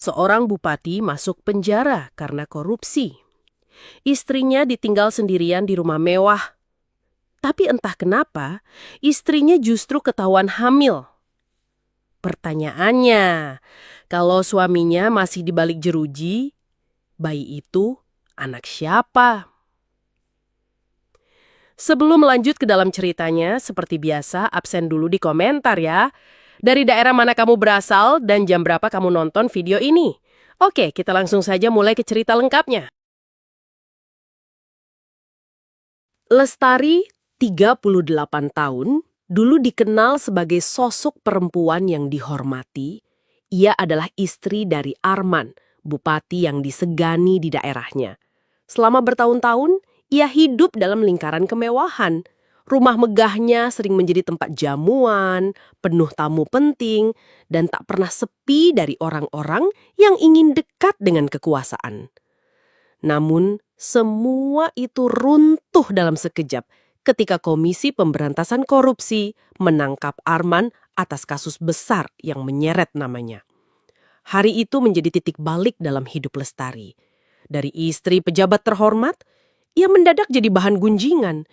Seorang bupati masuk penjara karena korupsi. Istrinya ditinggal sendirian di rumah mewah. Tapi entah kenapa, istrinya justru ketahuan hamil. Pertanyaannya, kalau suaminya masih di balik jeruji, bayi itu anak siapa? Sebelum lanjut ke dalam ceritanya, seperti biasa, absen dulu di komentar ya. Dari daerah mana kamu berasal dan jam berapa kamu nonton video ini? Oke, kita langsung saja mulai ke cerita lengkapnya. Lestari, 38 tahun, dulu dikenal sebagai sosok perempuan yang dihormati. Ia adalah istri dari Arman, bupati yang disegani di daerahnya. Selama bertahun-tahun, ia hidup dalam lingkaran kemewahan. Rumah megahnya sering menjadi tempat jamuan, penuh tamu penting, dan tak pernah sepi dari orang-orang yang ingin dekat dengan kekuasaan. Namun, semua itu runtuh dalam sekejap ketika Komisi Pemberantasan Korupsi menangkap Arman atas kasus besar yang menyeret namanya. Hari itu menjadi titik balik dalam hidup Lestari. Dari istri pejabat terhormat, ia mendadak jadi bahan gunjingan.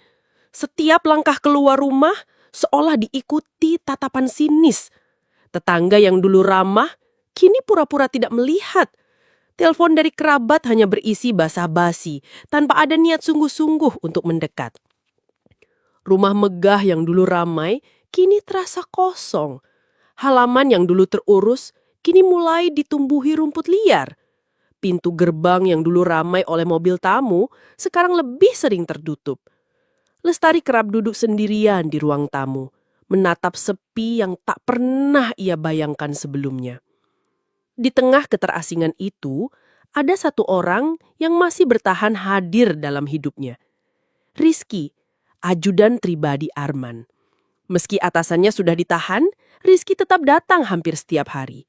Setiap langkah keluar rumah seolah diikuti tatapan sinis. Tetangga yang dulu ramah, kini pura-pura tidak melihat. Telepon dari kerabat hanya berisi basa-basi, tanpa ada niat sungguh-sungguh untuk mendekat. Rumah megah yang dulu ramai, kini terasa kosong. Halaman yang dulu terurus, kini mulai ditumbuhi rumput liar. Pintu gerbang yang dulu ramai oleh mobil tamu, sekarang lebih sering tertutup. Lestari kerap duduk sendirian di ruang tamu, menatap sepi yang tak pernah ia bayangkan sebelumnya. Di tengah keterasingan itu, ada satu orang yang masih bertahan hadir dalam hidupnya. Rizky, ajudan pribadi Arman. Meski atasannya sudah ditahan, Rizky tetap datang hampir setiap hari.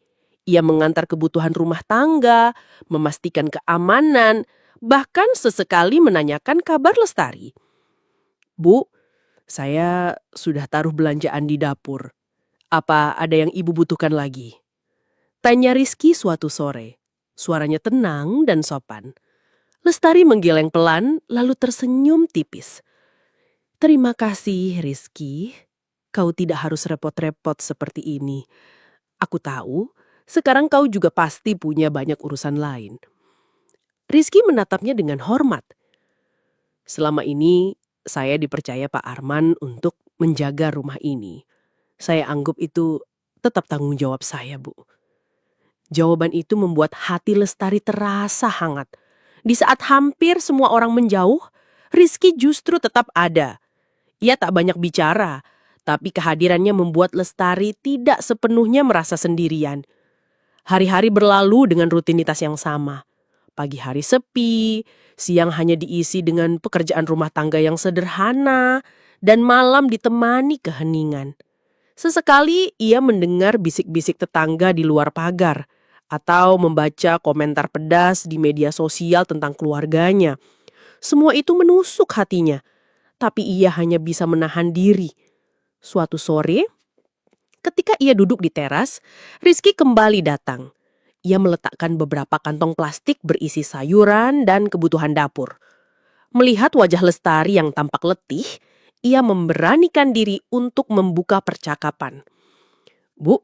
Ia mengantar kebutuhan rumah tangga, memastikan keamanan, bahkan sesekali menanyakan kabar Lestari. Bu, saya sudah taruh belanjaan di dapur. Apa ada yang ibu butuhkan lagi? Tanya Rizky suatu sore. Suaranya tenang dan sopan. Lestari menggeleng pelan, lalu tersenyum tipis. Terima kasih, Rizky. Kau tidak harus repot-repot seperti ini. Aku tahu, sekarang kau juga pasti punya banyak urusan lain. Rizky menatapnya dengan hormat. Selama ini, saya dipercaya Pak Arman untuk menjaga rumah ini. Saya anggap itu tetap tanggung jawab saya, Bu. Jawaban itu membuat hati Lestari terasa hangat. Di saat hampir semua orang menjauh, Rizky justru tetap ada. Ia tak banyak bicara, tapi kehadirannya membuat Lestari tidak sepenuhnya merasa sendirian. Hari-hari berlalu dengan rutinitas yang sama. Pagi hari sepi, siang hanya diisi dengan pekerjaan rumah tangga yang sederhana, dan malam ditemani keheningan. Sesekali ia mendengar bisik-bisik tetangga di luar pagar, atau membaca komentar pedas di media sosial tentang keluarganya. Semua itu menusuk hatinya, tapi ia hanya bisa menahan diri. Suatu sore, ketika ia duduk di teras, Rizky kembali datang. Ia meletakkan beberapa kantong plastik berisi sayuran dan kebutuhan dapur. Melihat wajah Lestari yang tampak letih, ia memberanikan diri untuk membuka percakapan. Bu,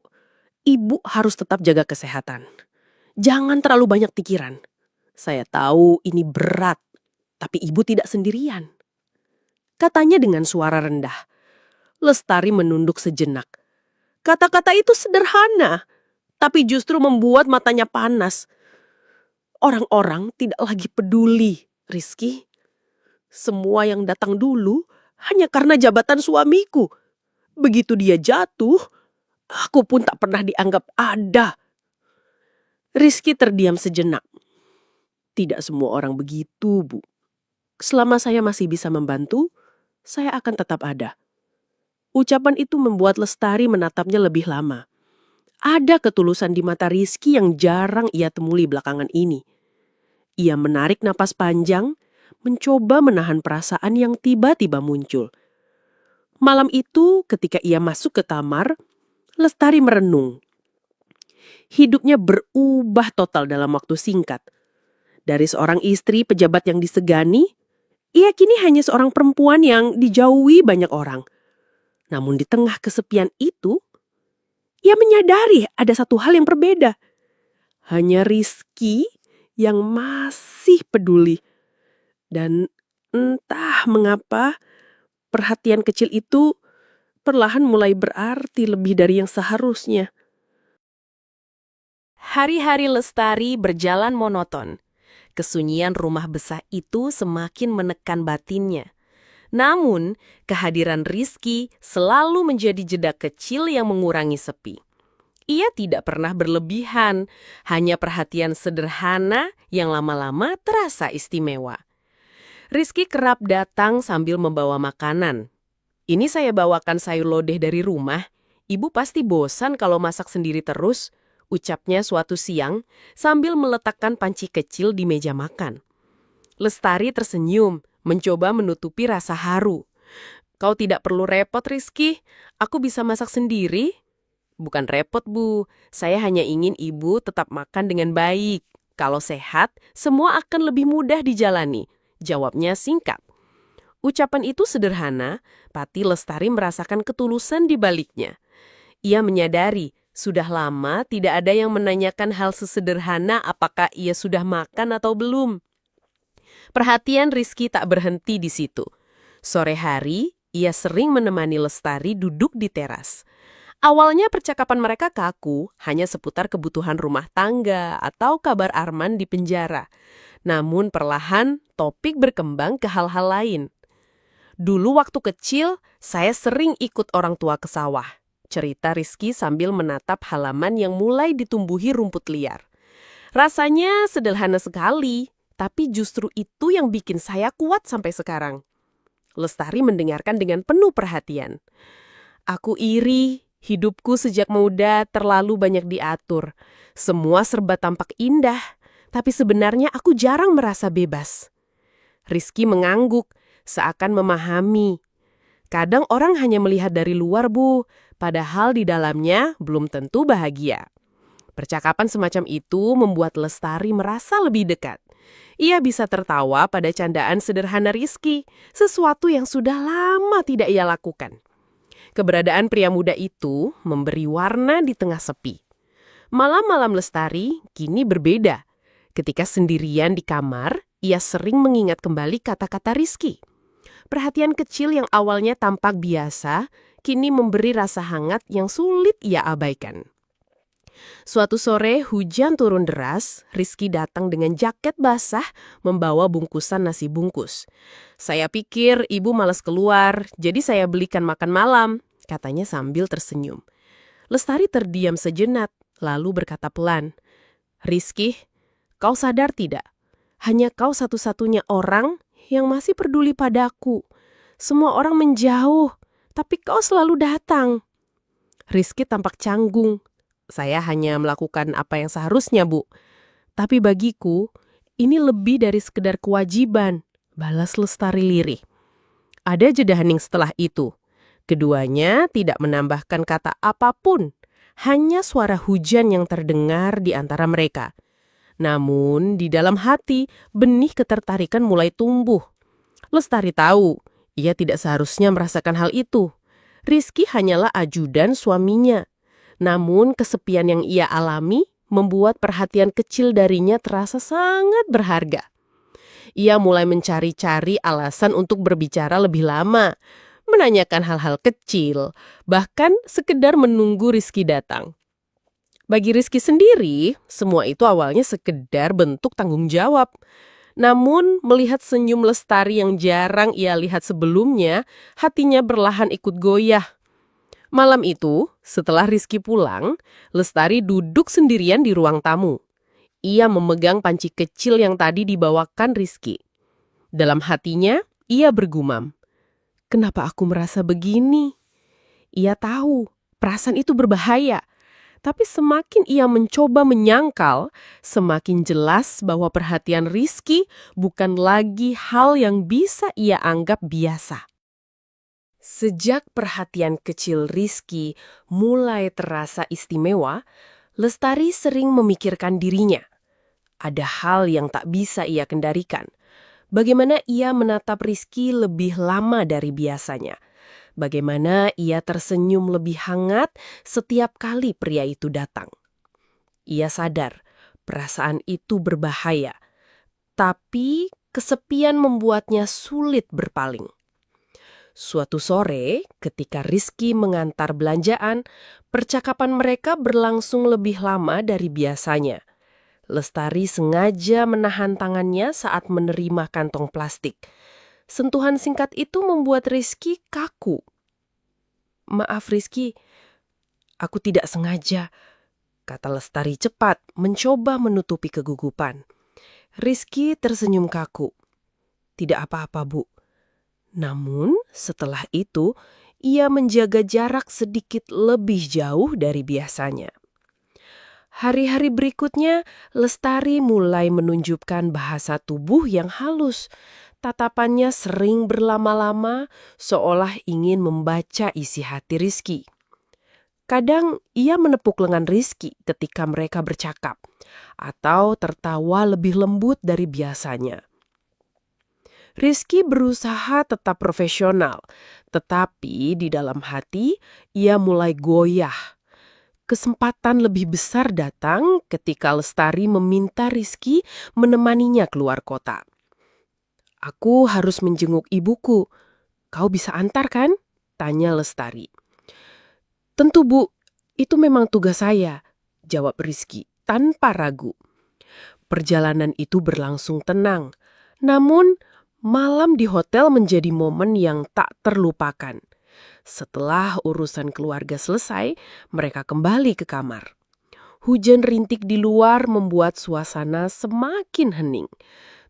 ibu harus tetap jaga kesehatan. Jangan terlalu banyak pikiran. Saya tahu ini berat, tapi ibu tidak sendirian. Katanya dengan suara rendah. Lestari menunduk sejenak. Kata-kata itu sederhana, tapi justru membuat matanya panas. Orang-orang tidak lagi peduli, Rizky. Semua yang datang dulu hanya karena jabatan suamiku. Begitu dia jatuh, aku pun tak pernah dianggap ada. Rizky terdiam sejenak. Tidak semua orang begitu, Bu. Selama saya masih bisa membantu, saya akan tetap ada. Ucapan itu membuat Lestari menatapnya lebih lama. Ada ketulusan di mata Rizky yang jarang ia temui belakangan ini. Ia menarik napas panjang, mencoba menahan perasaan yang tiba-tiba muncul. Malam itu, ketika ia masuk ke kamar, Lestari merenung. Hidupnya berubah total dalam waktu singkat. Dari seorang istri pejabat yang disegani, ia kini hanya seorang perempuan yang dijauhi banyak orang. Namun di tengah kesepian itu, ia menyadari ada satu hal yang berbeda. Hanya Rizky yang masih peduli. Dan entah mengapa perhatian kecil itu perlahan mulai berarti lebih dari yang seharusnya. Hari-hari Lestari berjalan monoton. Kesunyian rumah besar itu semakin menekan batinnya. Namun, kehadiran Rizky selalu menjadi jeda kecil yang mengurangi sepi. Ia tidak pernah berlebihan, hanya perhatian sederhana yang lama-lama terasa istimewa. Rizky kerap datang sambil membawa makanan. Ini saya bawakan sayur lodeh dari rumah. Ibu pasti bosan kalau masak sendiri terus, ucapnya suatu siang sambil meletakkan panci kecil di meja makan. Lestari tersenyum, mencoba menutupi rasa haru. Kau tidak perlu repot, Rizky. Aku bisa masak sendiri. Bukan repot, Bu. Saya hanya ingin ibu tetap makan dengan baik. Kalau sehat, semua akan lebih mudah dijalani. Jawabnya singkat. Ucapan itu sederhana, Pati Lestari merasakan ketulusan di baliknya. Ia menyadari, sudah lama tidak ada yang menanyakan hal sesederhana apakah ia sudah makan atau belum. Perhatian Rizky tak berhenti di situ. Sore hari, ia sering menemani Lestari duduk di teras. Awalnya percakapan mereka kaku, hanya seputar kebutuhan rumah tangga atau kabar Arman di penjara. Namun perlahan, topik berkembang ke hal-hal lain. Dulu waktu kecil, saya sering ikut orang tua ke sawah. Cerita Rizky sambil menatap halaman yang mulai ditumbuhi rumput liar. Rasanya sederhana sekali, tapi justru itu yang bikin saya kuat sampai sekarang. Lestari mendengarkan dengan penuh perhatian. Aku iri, hidupku sejak muda terlalu banyak diatur. Semua serba tampak indah, tapi sebenarnya aku jarang merasa bebas. Rizky mengangguk, seakan memahami. Kadang orang hanya melihat dari luar, Bu, padahal di dalamnya belum tentu bahagia. Percakapan semacam itu membuat Lestari merasa lebih dekat. Ia bisa tertawa pada candaan sederhana Rizky, sesuatu yang sudah lama tidak ia lakukan. Keberadaan pria muda itu memberi warna di tengah sepi. Malam-malam Lestari kini berbeda. Ketika sendirian di kamar, ia sering mengingat kembali kata-kata Rizky. Perhatian kecil yang awalnya tampak biasa, kini memberi rasa hangat yang sulit ia abaikan. Suatu sore hujan turun deras, Rizky datang dengan jaket basah membawa bungkusan nasi bungkus. Saya pikir ibu malas keluar, jadi saya belikan makan malam, katanya sambil tersenyum. Lestari terdiam sejenak, lalu berkata pelan, Rizky, kau sadar tidak? Hanya kau satu-satunya orang yang masih peduli padaku. Semua orang menjauh, tapi kau selalu datang. Rizky tampak canggung. Saya hanya melakukan apa yang seharusnya, Bu. Tapi bagiku, ini lebih dari sekedar kewajiban, balas Lestari lirih. Ada jeda hening setelah itu. Keduanya tidak menambahkan kata apapun, hanya suara hujan yang terdengar di antara mereka. Namun, di dalam hati, benih ketertarikan mulai tumbuh. Lestari tahu, ia tidak seharusnya merasakan hal itu. Rizky hanyalah ajudan suaminya. Namun kesepian yang ia alami membuat perhatian kecil darinya terasa sangat berharga. Ia mulai mencari-cari alasan untuk berbicara lebih lama, menanyakan hal-hal kecil, bahkan sekedar menunggu Rizky datang. Bagi Rizky sendiri, semua itu awalnya sekedar bentuk tanggung jawab. Namun melihat senyum Lestari yang jarang ia lihat sebelumnya, hatinya perlahan ikut goyah. Malam itu, setelah Rizky pulang, Lestari duduk sendirian di ruang tamu. Ia memegang panci kecil yang tadi dibawakan Rizky. Dalam hatinya, ia bergumam, kenapa aku merasa begini? Ia tahu, perasaan itu berbahaya. Tapi semakin ia mencoba menyangkal, semakin jelas bahwa perhatian Rizky bukan lagi hal yang bisa ia anggap biasa. Sejak perhatian kecil Rizky mulai terasa istimewa, Lestari sering memikirkan dirinya. Ada hal yang tak bisa ia kendalikan. Bagaimana ia menatap Rizky lebih lama dari biasanya. Bagaimana ia tersenyum lebih hangat setiap kali pria itu datang. Ia sadar perasaan itu berbahaya, tapi kesepian membuatnya sulit berpaling. Suatu sore, ketika Rizky mengantar belanjaan, percakapan mereka berlangsung lebih lama dari biasanya. Lestari sengaja menahan tangannya saat menerima kantong plastik. Sentuhan singkat itu membuat Rizky kaku. "Maaf Rizky, aku tidak sengaja," kata Lestari cepat, mencoba menutupi kegugupan. Rizky tersenyum kaku. "Tidak apa-apa, Bu." Namun, setelah itu, ia menjaga jarak sedikit lebih jauh dari biasanya. Hari-hari berikutnya, Lestari mulai menunjukkan bahasa tubuh yang halus. Tatapannya sering berlama-lama, seolah ingin membaca isi hati Rizky. Kadang ia menepuk lengan Rizky ketika mereka bercakap, atau tertawa lebih lembut dari biasanya. Rizky berusaha tetap profesional, tetapi di dalam hati ia mulai goyah. Kesempatan lebih besar datang ketika Lestari meminta Rizky menemaninya keluar kota. "Aku harus menjenguk ibuku. Kau bisa antar kan?" tanya Lestari. "Tentu Bu, itu memang tugas saya," jawab Rizky tanpa ragu. Perjalanan itu berlangsung tenang, namun malam di hotel menjadi momen yang tak terlupakan. Setelah urusan keluarga selesai, mereka kembali ke kamar. Hujan rintik di luar membuat suasana semakin hening.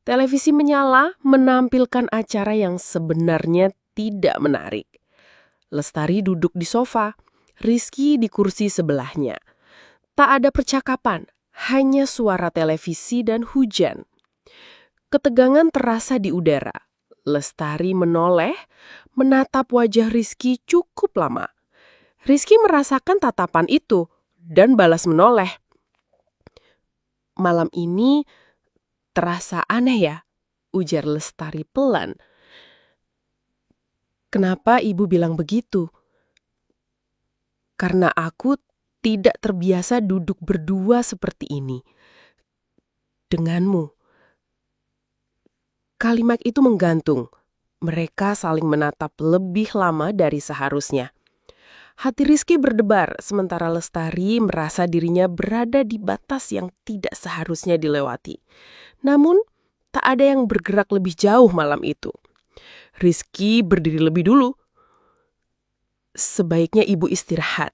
Televisi menyala menampilkan acara yang sebenarnya tidak menarik. Lestari duduk di sofa, Rizky di kursi sebelahnya. Tak ada percakapan, hanya suara televisi dan hujan. Ketegangan terasa di udara. Lestari menoleh, menatap wajah Rizky cukup lama. Rizky merasakan tatapan itu dan balas menoleh. "Malam ini terasa aneh ya?" ujar Lestari pelan. "Kenapa ibu bilang begitu?" "Karena aku tidak terbiasa duduk berdua seperti ini denganmu." Kalimat itu menggantung. Mereka saling menatap lebih lama dari seharusnya. Hati Rizky berdebar, sementara Lestari merasa dirinya berada di batas yang tidak seharusnya dilewati. Namun, tak ada yang bergerak lebih jauh malam itu. Rizky berdiri lebih dulu. "Sebaiknya ibu istirahat.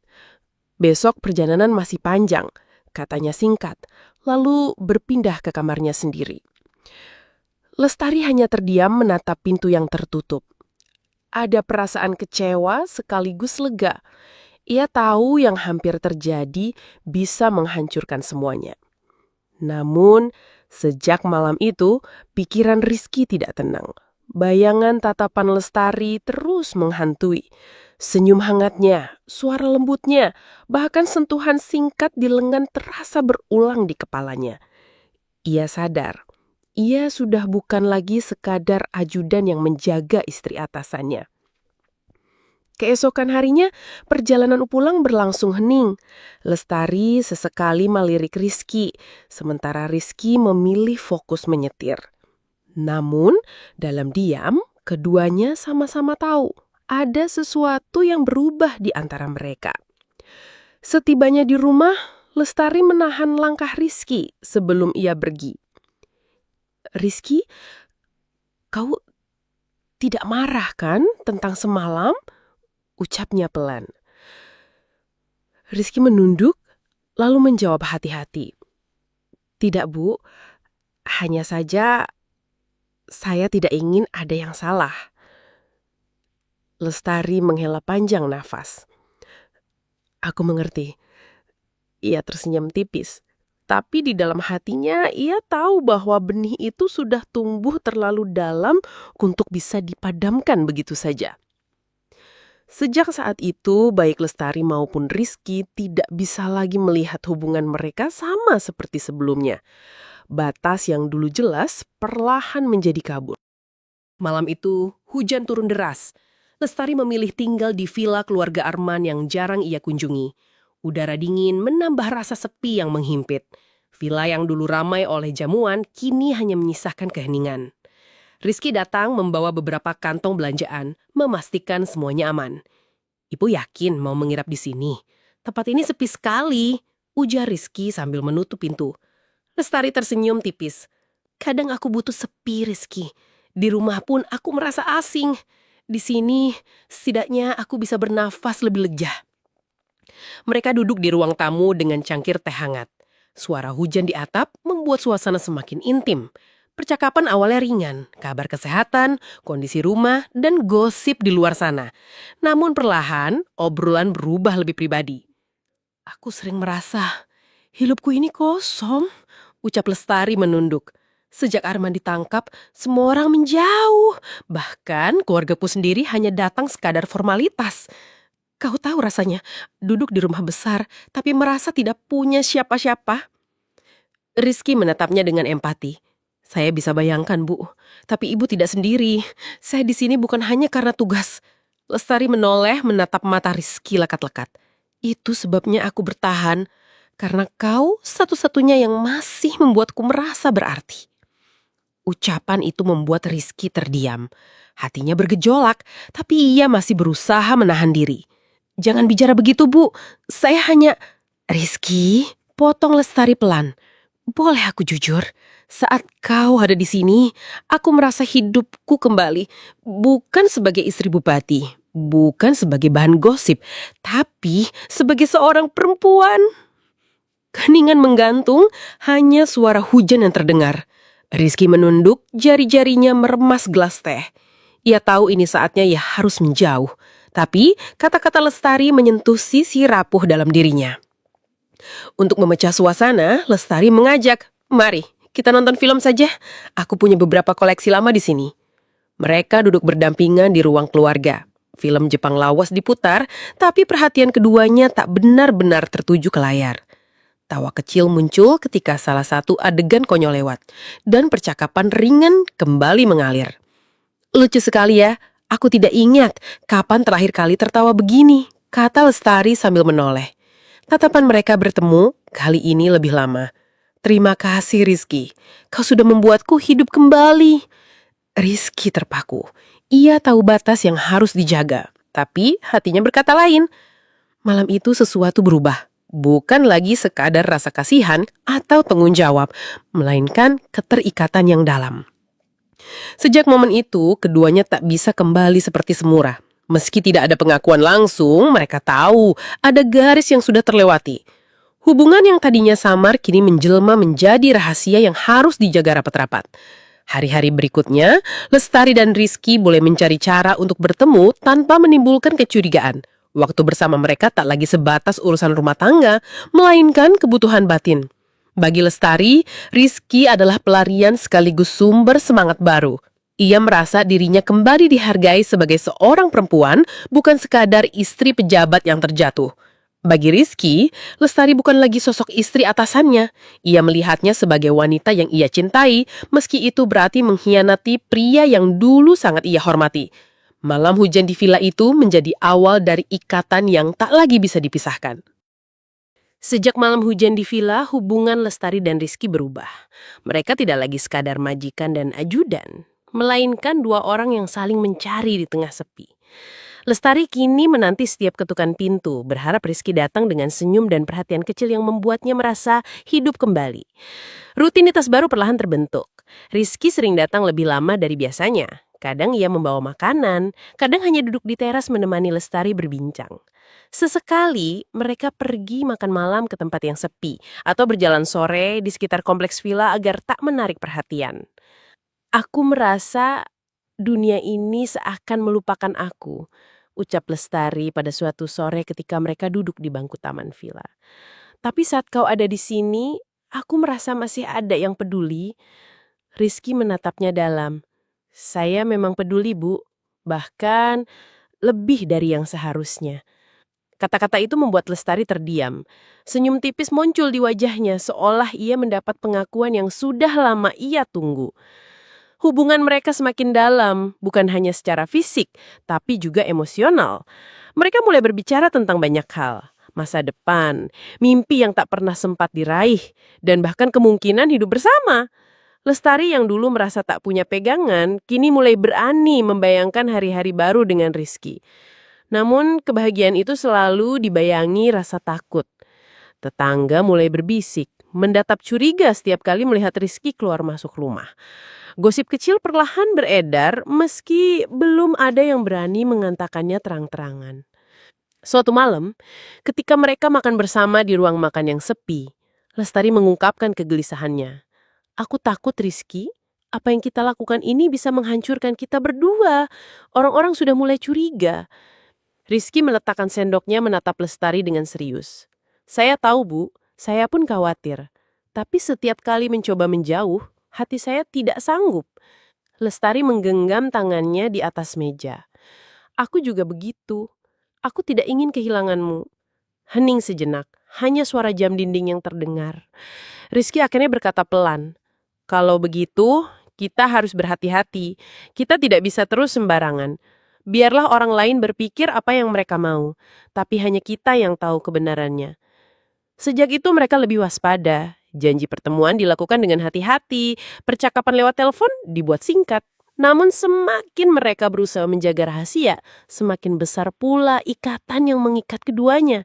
Besok perjalanan masih panjang," katanya singkat, lalu berpindah ke kamarnya sendiri. Lestari hanya terdiam menatap pintu yang tertutup. Ada perasaan kecewa sekaligus lega. Ia tahu yang hampir terjadi bisa menghancurkan semuanya. Namun, sejak malam itu, pikiran Rizky tidak tenang. Bayangan tatapan Lestari terus menghantui. Senyum hangatnya, suara lembutnya, bahkan sentuhan singkat di lengan terasa berulang di kepalanya. Ia sadar, ia sudah bukan lagi sekadar ajudan yang menjaga istri atasannya. Keesokan harinya, perjalanan pulang berlangsung hening. Lestari sesekali melirik Rizky, sementara Rizky memilih fokus menyetir. Namun, dalam diam, keduanya sama-sama tahu ada sesuatu yang berubah di antara mereka. Setibanya di rumah, Lestari menahan langkah Rizky sebelum ia pergi. "Rizky, kau tidak marah kan tentang semalam?" ucapnya pelan. Rizky menunduk, lalu menjawab hati-hati. "Tidak, Bu. Hanya saja saya tidak ingin ada yang salah." Lestari menghela panjang nafas. "Aku mengerti." Ia tersenyum tipis. Tapi di dalam hatinya ia tahu bahwa benih itu sudah tumbuh terlalu dalam untuk bisa dipadamkan begitu saja. Sejak saat itu, baik Lestari maupun Rizky tidak bisa lagi melihat hubungan mereka sama seperti sebelumnya. Batas yang dulu jelas perlahan menjadi kabur. Malam itu, hujan turun deras. Lestari memilih tinggal di villa keluarga Arman yang jarang ia kunjungi. Udara dingin menambah rasa sepi yang menghimpit. Villa yang dulu ramai oleh jamuan kini hanya menyisakan keheningan. Rizky datang membawa beberapa kantong belanjaan, memastikan semuanya aman. Ibu yakin mau menginap di sini. Tempat ini sepi sekali, ujar Rizky sambil menutup pintu. Lestari tersenyum tipis. Kadang aku butuh sepi, Rizky. Di rumah pun aku merasa asing. Di sini, setidaknya aku bisa bernafas lebih lega. Mereka duduk di ruang tamu dengan cangkir teh hangat. Suara hujan di atap membuat suasana semakin intim. Percakapan awalnya ringan, kabar kesehatan, kondisi rumah, dan gosip di luar sana. Namun perlahan, obrolan berubah lebih pribadi. Aku sering merasa, hidupku ini kosong, ucap Lestari menunduk. Sejak Arman ditangkap, semua orang menjauh. Bahkan keluargaku sendiri hanya datang sekadar formalitas. Kau tahu rasanya, duduk di rumah besar, tapi merasa tidak punya siapa-siapa. Rizky menatapnya dengan empati. Saya bisa bayangkan, Bu. Tapi Ibu tidak sendiri. Saya di sini bukan hanya karena tugas. Lestari menoleh menatap mata Rizky lekat-lekat. Itu sebabnya aku bertahan. Karena kau satu-satunya yang masih membuatku merasa berarti. Ucapan itu membuat Rizky terdiam. Hatinya bergejolak, tapi ia masih berusaha menahan diri. Jangan bicara begitu, Bu. Saya hanya... Rizky, potong Lestari pelan. Boleh aku jujur? Saat kau ada di sini, aku merasa hidupku kembali. Bukan sebagai istri bupati, bukan sebagai bahan gosip, tapi sebagai seorang perempuan. Keningan menggantung, hanya suara hujan yang terdengar. Rizky menunduk, jari-jarinya meremas gelas teh. Ia tahu ini saatnya ia harus menjauh. Tapi kata-kata Lestari menyentuh sisi rapuh dalam dirinya. Untuk memecah suasana, Lestari mengajak, "Mari, kita nonton film saja. Aku punya beberapa koleksi lama di sini." Mereka duduk berdampingan di ruang keluarga. Film Jepang lawas diputar, tapi perhatian keduanya tak benar-benar tertuju ke layar. Tawa kecil muncul ketika salah satu adegan konyol lewat, dan percakapan ringan kembali mengalir. "Lucu sekali ya, aku tidak ingat kapan terakhir kali tertawa begini," kata Lestari sambil menoleh. Tatapan mereka bertemu, kali ini lebih lama. "Terima kasih Rizky, kau sudah membuatku hidup kembali." Rizky terpaku. Ia tahu batas yang harus dijaga, tapi hatinya berkata lain. Malam itu sesuatu berubah. Bukan lagi sekadar rasa kasihan atau tanggung jawab, melainkan keterikatan yang dalam. Sejak momen itu, keduanya tak bisa kembali seperti semula. Meski tidak ada pengakuan langsung, mereka tahu ada garis yang sudah terlewati. Hubungan yang tadinya samar kini menjelma menjadi rahasia yang harus dijaga rapat-rapat. Hari-hari berikutnya, Lestari dan Rizky boleh mencari cara untuk bertemu tanpa menimbulkan kecurigaan. Waktu bersama mereka tak lagi sebatas urusan rumah tangga, melainkan kebutuhan batin. Bagi Lestari, Rizky adalah pelarian sekaligus sumber semangat baru. Ia merasa dirinya kembali dihargai sebagai seorang perempuan, bukan sekadar istri pejabat yang terjatuh. Bagi Rizky, Lestari bukan lagi sosok istri atasannya. Ia melihatnya sebagai wanita yang ia cintai, meski itu berarti mengkhianati pria yang dulu sangat ia hormati. Malam hujan di villa itu menjadi awal dari ikatan yang tak lagi bisa dipisahkan. Sejak malam hujan di villa, hubungan Lestari dan Rizky berubah. Mereka tidak lagi sekadar majikan dan ajudan, melainkan dua orang yang saling mencari di tengah sepi. Lestari kini menanti setiap ketukan pintu, berharap Rizky datang dengan senyum dan perhatian kecil yang membuatnya merasa hidup kembali. Rutinitas baru perlahan terbentuk. Rizky sering datang lebih lama dari biasanya. Kadang ia membawa makanan, kadang hanya duduk di teras menemani Lestari berbincang. Sesekali mereka pergi makan malam ke tempat yang sepi atau berjalan sore di sekitar kompleks villa agar tak menarik perhatian. "Aku merasa dunia ini seakan melupakan aku," ucap Lestari pada suatu sore ketika mereka duduk di bangku taman villa. "Tapi saat kau ada di sini, aku merasa masih ada yang peduli." Rizky menatapnya dalam. "Saya memang peduli, Bu. Bahkan lebih dari yang seharusnya. Kata-kata itu membuat Lestari terdiam. Senyum tipis muncul di wajahnya seolah ia mendapat pengakuan yang sudah lama ia tunggu. Hubungan mereka semakin dalam, bukan hanya secara fisik, tapi juga emosional. Mereka mulai berbicara tentang banyak hal. Masa depan, mimpi yang tak pernah sempat diraih, dan bahkan kemungkinan hidup bersama. Lestari yang dulu merasa tak punya pegangan, kini mulai berani membayangkan hari-hari baru dengan Rizky. Namun, kebahagiaan itu selalu dibayangi rasa takut. Tetangga mulai berbisik, mendatap curiga setiap kali melihat Rizky keluar masuk rumah. Gosip kecil perlahan beredar meski belum ada yang berani mengatakannya terang-terangan. Suatu malam, ketika mereka makan bersama di ruang makan yang sepi, Lestari mengungkapkan kegelisahannya. Aku takut, Rizky. Apa yang kita lakukan ini bisa menghancurkan kita berdua. Orang-orang sudah mulai curiga. Rizky meletakkan sendoknya menatap Lestari dengan serius. Saya tahu, Bu. Saya pun khawatir. Tapi setiap kali mencoba menjauh, hati saya tidak sanggup. Lestari menggenggam tangannya di atas meja. Aku juga begitu. Aku tidak ingin kehilanganmu. Hening sejenak, hanya suara jam dinding yang terdengar. Rizky akhirnya berkata pelan, kalau begitu, kita harus berhati-hati. Kita tidak bisa terus sembarangan. Biarlah orang lain berpikir apa yang mereka mau, tapi hanya kita yang tahu kebenarannya. Sejak itu mereka lebih waspada. Janji pertemuan dilakukan dengan hati-hati, percakapan lewat telepon dibuat singkat. Namun semakin mereka berusaha menjaga rahasia, semakin besar pula ikatan yang mengikat keduanya.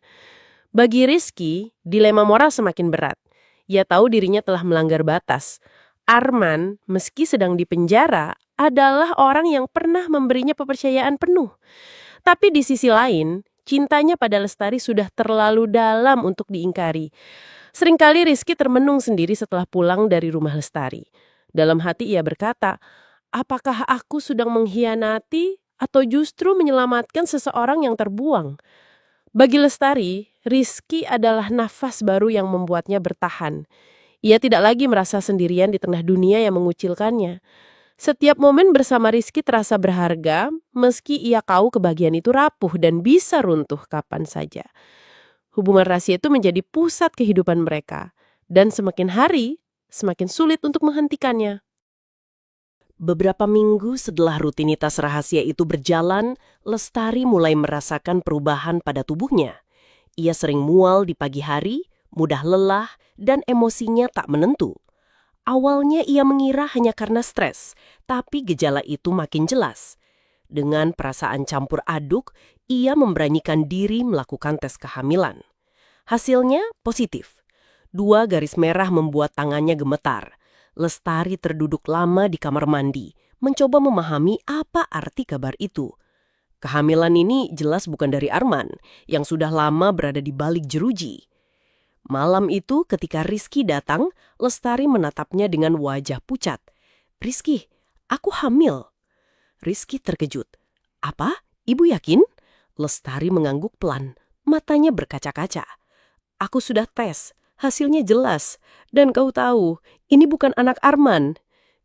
Bagi Rizky, dilema moral semakin berat. Ia tahu dirinya telah melanggar batas. Arman, meski sedang di penjara, adalah orang yang pernah memberinya kepercayaan penuh. Tapi di sisi lain, cintanya pada Lestari sudah terlalu dalam untuk diingkari. Seringkali Rizky termenung sendiri setelah pulang dari rumah Lestari. Dalam hati ia berkata, apakah aku sedang mengkhianati atau justru menyelamatkan seseorang yang terbuang? Bagi Lestari, Rizky adalah nafas baru yang membuatnya bertahan. Ia tidak lagi merasa sendirian di tengah dunia yang mengucilkannya. Setiap momen bersama Rizky terasa berharga, meski ia tahu kebahagiaan itu rapuh dan bisa runtuh kapan saja. Hubungan rahasia itu menjadi pusat kehidupan mereka, dan semakin hari, semakin sulit untuk menghentikannya. Beberapa minggu setelah rutinitas rahasia itu berjalan, Lestari mulai merasakan perubahan pada tubuhnya. Ia sering mual di pagi hari, mudah lelah, dan emosinya tak menentu. Awalnya ia mengira hanya karena stres, tapi gejala itu makin jelas. Dengan perasaan campur aduk, ia memberanikan diri melakukan tes kehamilan. Hasilnya positif. 2 garis merah membuat tangannya gemetar. Lestari terduduk lama di kamar mandi, mencoba memahami apa arti kabar itu. Kehamilan ini jelas bukan dari Arman, yang sudah lama berada di balik jeruji. Malam itu ketika Rizky datang, Lestari menatapnya dengan wajah pucat. Rizky, aku hamil. Rizky terkejut. Apa? Ibu yakin? Lestari mengangguk pelan, matanya berkaca-kaca. Aku sudah tes, hasilnya jelas. Dan kau tahu, ini bukan anak Arman.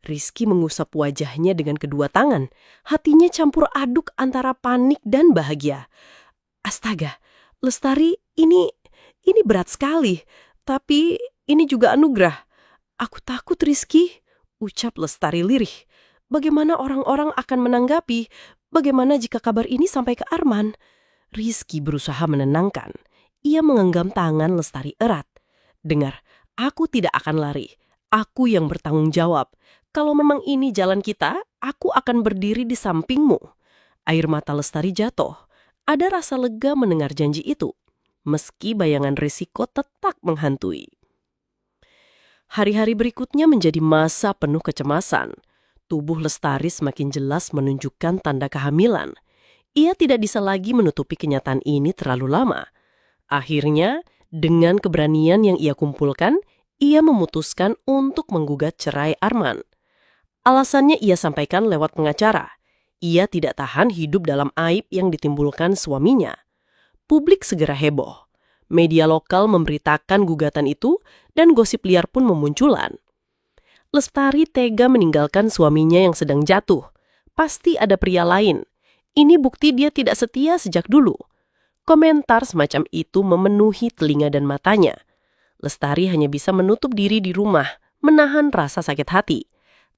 Rizky mengusap wajahnya dengan kedua tangan. Hatinya campur aduk antara panik dan bahagia. Astaga, Lestari, ini berat sekali. Tapi ini juga anugerah. Aku takut, Rizky, ucap Lestari lirih. Bagaimana orang-orang akan menanggapi? Bagaimana jika kabar ini sampai ke Arman? Rizky berusaha menenangkan. Ia menggenggam tangan Lestari erat. Dengar, aku tidak akan lari. Aku yang bertanggung jawab. Kalau memang ini jalan kita, aku akan berdiri di sampingmu. Air mata Lestari jatuh. Ada rasa lega mendengar janji itu, meski bayangan risiko tetap menghantui. Hari-hari berikutnya menjadi masa penuh kecemasan. Tubuh Lestari semakin jelas menunjukkan tanda kehamilan. Ia tidak bisa lagi menutupi kenyataan ini terlalu lama. Akhirnya, dengan keberanian yang ia kumpulkan, ia memutuskan untuk menggugat cerai Arman. Alasannya ia sampaikan lewat pengacara. Ia tidak tahan hidup dalam aib yang ditimbulkan suaminya. Publik segera heboh. Media lokal memberitakan gugatan itu dan gosip liar pun memunculan. Lestari tega meninggalkan suaminya yang sedang jatuh. Pasti ada pria lain. Ini bukti dia tidak setia sejak dulu. Komentar semacam itu memenuhi telinga dan matanya. Lestari hanya bisa menutup diri di rumah, menahan rasa sakit hati.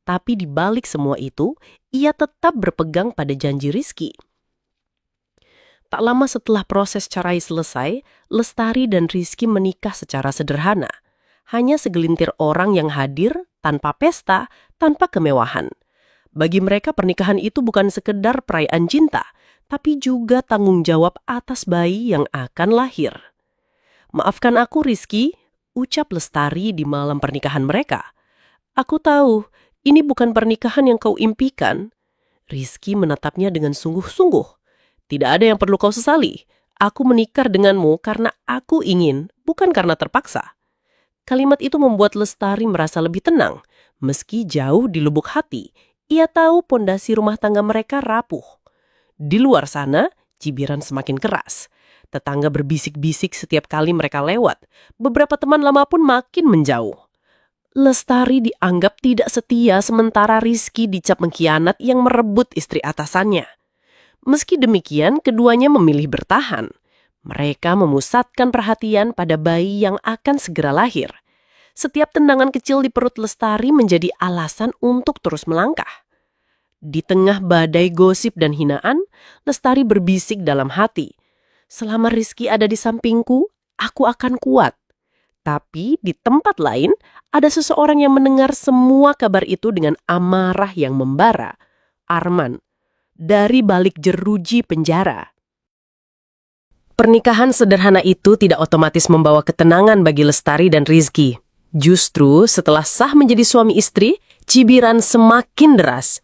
Tapi di balik semua itu, ia tetap berpegang pada janji Rizky. Tak lama setelah proses cerai selesai, Lestari dan Rizky menikah secara sederhana. Hanya segelintir orang yang hadir, tanpa pesta, tanpa kemewahan. Bagi mereka pernikahan itu bukan sekedar perayaan cinta, tapi juga tanggung jawab atas bayi yang akan lahir. "Maafkan aku, Rizky," ucap Lestari di malam pernikahan mereka. "Aku tahu, ini bukan pernikahan yang kau impikan." Rizky menatapnya dengan sungguh-sungguh. "Tidak ada yang perlu kau sesali. Aku menikah denganmu karena aku ingin, bukan karena terpaksa." Kalimat itu membuat Lestari merasa lebih tenang. Meski jauh di lubuk hati, ia tahu pondasi rumah tangga mereka rapuh. Di luar sana, cibiran semakin keras. Tetangga berbisik-bisik setiap kali mereka lewat. Beberapa teman lama pun makin menjauh. Lestari dianggap tidak setia sementara Rizky dicap mengkhianat yang merebut istri atasannya. Meski demikian, keduanya memilih bertahan. Mereka memusatkan perhatian pada bayi yang akan segera lahir. Setiap tendangan kecil di perut Lestari menjadi alasan untuk terus melangkah. Di tengah badai gosip dan hinaan, Lestari berbisik dalam hati. "Selama Rizky ada di sampingku, aku akan kuat." Tapi di tempat lain, ada seseorang yang mendengar semua kabar itu dengan amarah yang membara. Arman, dari balik jeruji penjara. Pernikahan sederhana itu tidak otomatis membawa ketenangan bagi Lestari dan Rizky. Justru setelah sah menjadi suami istri, cibiran semakin deras.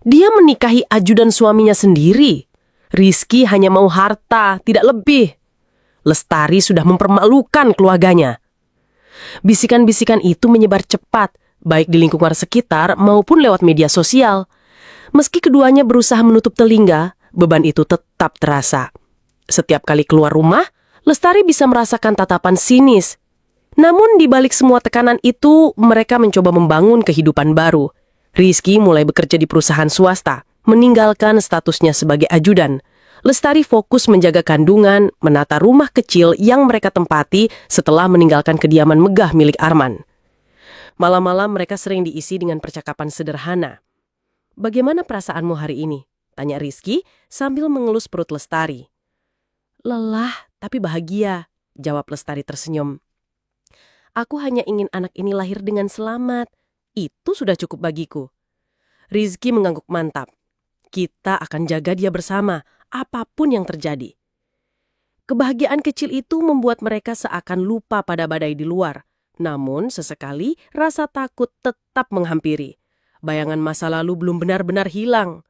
Dia menikahi ajudan suaminya sendiri. Rizky hanya mau harta, tidak lebih. Lestari sudah mempermalukan keluarganya. Bisikan-bisikan itu menyebar cepat, baik di lingkungan sekitar maupun lewat media sosial. Meski keduanya berusaha menutup telinga, beban itu tetap terasa. Setiap kali keluar rumah, Lestari bisa merasakan tatapan sinis. Namun di balik semua tekanan itu, mereka mencoba membangun kehidupan baru. Rizky mulai bekerja di perusahaan swasta, meninggalkan statusnya sebagai ajudan. Lestari fokus menjaga kandungan, menata rumah kecil yang mereka tempati setelah meninggalkan kediaman megah milik Arman. Malam-malam mereka sering diisi dengan percakapan sederhana. "Bagaimana perasaanmu hari ini?" tanya Rizky sambil mengelus perut Lestari. "Lelah tapi bahagia," jawab Lestari tersenyum. "Aku hanya ingin anak ini lahir dengan selamat. Itu sudah cukup bagiku." Rizky mengangguk mantap. "Kita akan jaga dia bersama, apapun yang terjadi." Kebahagiaan kecil itu membuat mereka seakan lupa pada badai di luar. Namun sesekali rasa takut tetap menghampiri. Bayangan masa lalu belum benar-benar hilang.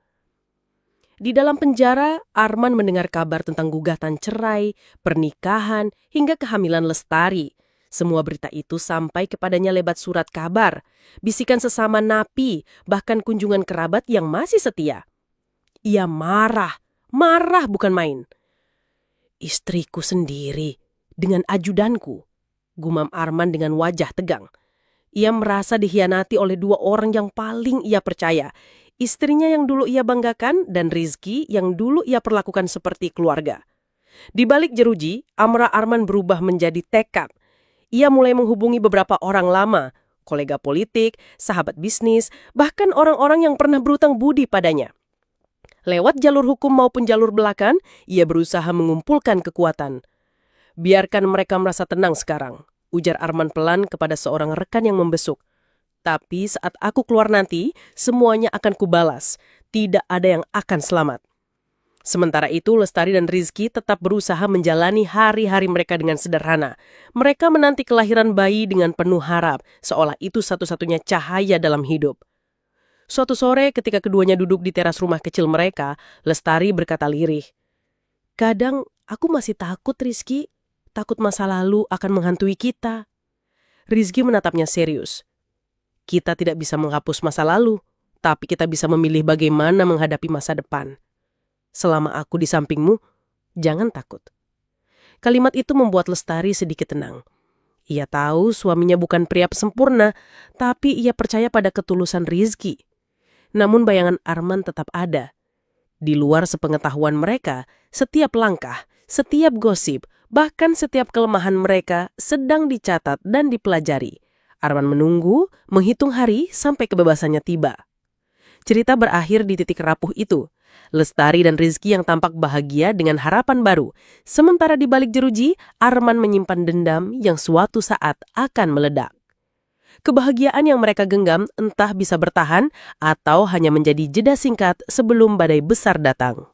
Di dalam penjara, Arman mendengar kabar tentang gugatan cerai, pernikahan, hingga kehamilan Lestari. Semua berita itu sampai kepadanya lewat surat kabar, bisikan sesama napi, bahkan kunjungan kerabat yang masih setia. Ia marah bukan main. "Istriku sendiri, dengan ajudanku," gumam Arman dengan wajah tegang. Ia merasa dikhianati oleh dua orang yang paling ia percaya, istrinya yang dulu ia banggakan dan Rizky yang dulu ia perlakukan seperti keluarga. Di balik jeruji, amarah Arman berubah menjadi tekad. Ia mulai menghubungi beberapa orang lama, kolega politik, sahabat bisnis, bahkan orang-orang yang pernah berutang budi padanya. Lewat jalur hukum maupun jalur belakang, ia berusaha mengumpulkan kekuatan. "Biarkan mereka merasa tenang sekarang," ujar Arman pelan kepada seorang rekan yang membesuk. "Tapi saat aku keluar nanti, semuanya akan kubalas. Tidak ada yang akan selamat." Sementara itu, Lestari dan Rizky tetap berusaha menjalani hari-hari mereka dengan sederhana. Mereka menanti kelahiran bayi dengan penuh harap, seolah itu satu-satunya cahaya dalam hidup. Suatu sore ketika keduanya duduk di teras rumah kecil mereka, Lestari berkata lirih, "Kadang aku masih takut, Rizky. Takut masa lalu akan menghantui kita." Rizky menatapnya serius. "Kita tidak bisa menghapus masa lalu, tapi kita bisa memilih bagaimana menghadapi masa depan. Selama aku di sampingmu, jangan takut." Kalimat itu membuat Lestari sedikit tenang. Ia tahu suaminya bukan pria sempurna, tapi ia percaya pada ketulusan Rizky. Namun bayangan Arman tetap ada. Di luar sepengetahuan mereka, setiap langkah, setiap gosip, bahkan setiap kelemahan mereka sedang dicatat dan dipelajari. Arman menunggu, menghitung hari sampai kebebasannya tiba. Cerita berakhir di titik rapuh itu. Lestari dan Rizky yang tampak bahagia dengan harapan baru. Sementara di balik jeruji, Arman menyimpan dendam yang suatu saat akan meledak. Kebahagiaan yang mereka genggam entah bisa bertahan atau hanya menjadi jeda singkat sebelum badai besar datang.